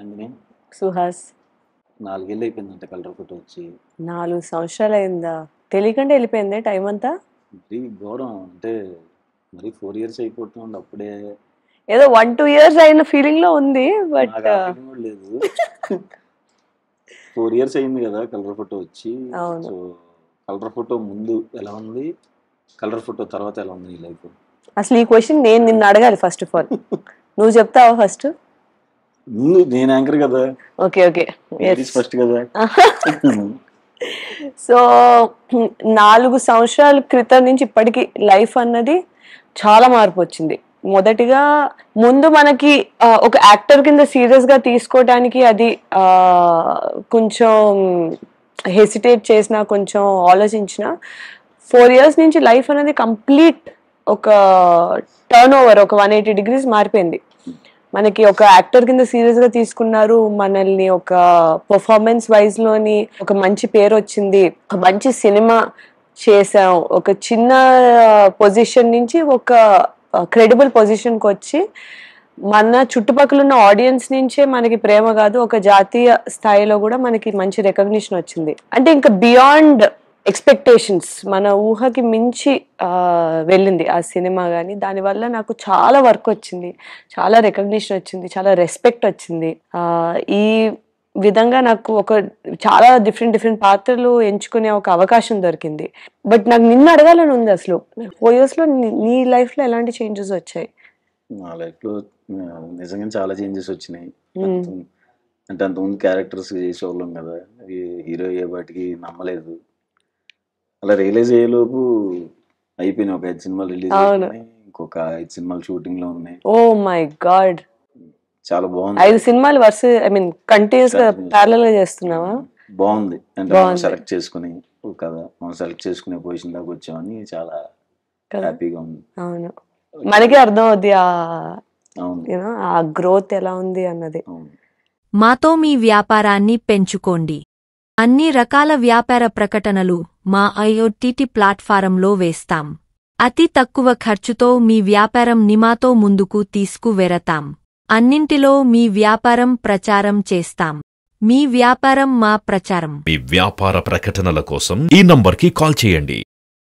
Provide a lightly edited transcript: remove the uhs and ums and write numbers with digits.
ఆంజనేయ సుహాస్ 4 ఏళ్ళు అయిపోయిందంట colour photo వచ్చి. 4 సంవత్సరాలు అయిందా? తెలియకుండా వెళ్ళిపోయింది టైం అంతా. మరీ ఘోరం అంటే మరి 4 ఇయర్స్ అయిపోతుంది అప్పుడే. ఏదో 1-2 ఇయర్స్ అయిన ఫీలింగ్ లో ఉంది. బట్ నాకు ఆ feeling కూడా లేదు. 4 ఇయర్స్ అయింది కదా కలర్ ఫోటో వచ్చి. అవును. సో కలర్ ఫోటో ముందు ఎలా ఉంది, కలర్ ఫోటో తర్వాత ఎలా ఉంది నీ లైఫ్? అసలు ఈ క్వశ్చన్ నేను నిన్ను అడగాలి ఫస్ట్ ఆఫ్ ఆల్. నువ్వు చెప్తావా ఫస్ట్? ముందు నేను యాంకర్ కదా, ఓకే ఓకే ఫస్ట్ కదా. సో 4 సంవత్సరాల క్రితం నుంచి ఇప్పటికి లైఫ్ అన్నది చాలా మార్పు వచ్చింది. మొదటిగా ముందు మనకి ఒక యాక్టర్ కింద సీరియస్ గా తీసుకోవడానికి అది కొంచెం హెసిటేట్ చేసిన, కొంచెం ఆలోచించిన. 4 ఇయర్స్ నుంచి లైఫ్ అనేది కంప్లీట్ ఒక టర్న్ ఓవర్, ఒక 180 degrees మారిపోయింది. మనకి ఒక యాక్టర్ కింద సీరియస్ గా తీసుకున్నారు మనల్ని, ఒక పర్ఫార్మెన్స్ వైజ్ లోని ఒక మంచి పేరు వచ్చింది, ఒక మంచి సినిమా చేసాం, ఒక చిన్న పొజిషన్ నుంచి ఒక క్రెడిబుల్ పొజిషన్కి వచ్చి మన చుట్టుపక్కల ఉన్న ఆడియన్స్ నుంచే మనకి ప్రేమ కాదు, ఒక జాతీయ స్థాయిలో కూడా మనకి మంచి రికగ్నిషన్ వచ్చింది. అంటే ఇంకా బియాండ్ ఎక్స్పెక్టేషన్స్, మన ఊహకి మించి వెళ్ళింది ఆ సినిమా. కానీ దానివల్ల నాకు చాలా వర్క్ వచ్చింది, చాలా రికగ్నిషన్ వచ్చింది, చాలా రెస్పెక్ట్ వచ్చింది. ఈ విధంగా నాకు ఒక చాలా డిఫరెంట్ పాత్రలు ఎంచుకునే ఒక అవకాశం దొరికింది. బట్ నాకు నిన్ను అడగాలని ఉంది, అసలు 4 years లో నీ లైఫ్ లో ఎలాంటి చేంజెస్ వచ్చాయి? నా లైఫ్ లో నిజంగా చాలా చేంజెస్ వచ్చినాయి. అంటే అంతకుముందు క్యారెక్టర్స్ చేసేవాళ్ళం కదా, హీరో అయ్యే వాటికి నమ్మలేదు. అలా రియలైజ్ అయ్యేలోపు అయిపోయినాయి. ఒక 5 సినిమాలు రిలీజ్ అయిపోయినాయి, ఇంకొక 5 సినిమాలు షూటింగ్ లో ఉన్నాయి. ఓ మై గాడ్, చాలా బాగుంది. 5 సినిమాలు వరుస కంటిన్యూస్ గా ప్యారలల్ గా చేస్తున్నావా? బాగుంది. అంటే మనం సెలెక్ట్ చేసుకుని కదా, మనం సెలెక్ట్ చేసుకునే పొజిషన్ దాకా వచ్చామని చాలా హ్యాపీగా ఉంది. అవును, మనకే అర్థం అవుద్ది ఆ గ్రోత్ ఎలా ఉంది అన్నది. మాతో మీ వ్యాపారాన్ని పెంచుకోండి. అన్ని రకాల వ్యాపార ప్రకటనలు మా IoT ప్లాట్ఫారంలో వేస్తాం. అతి తక్కువ ఖర్చుతో మీ వ్యాపారం నిమాతో ముందుకు తీసుకువెరతాం. అన్నింటిలో మీ వ్యాపారం ప్రచారం చేస్తాం. మీ వ్యాపారం మా ప్రచారం. మీ వ్యాపార ప్రకటనల కోసం ఈ నంబర్కి కాల్ చేయండి.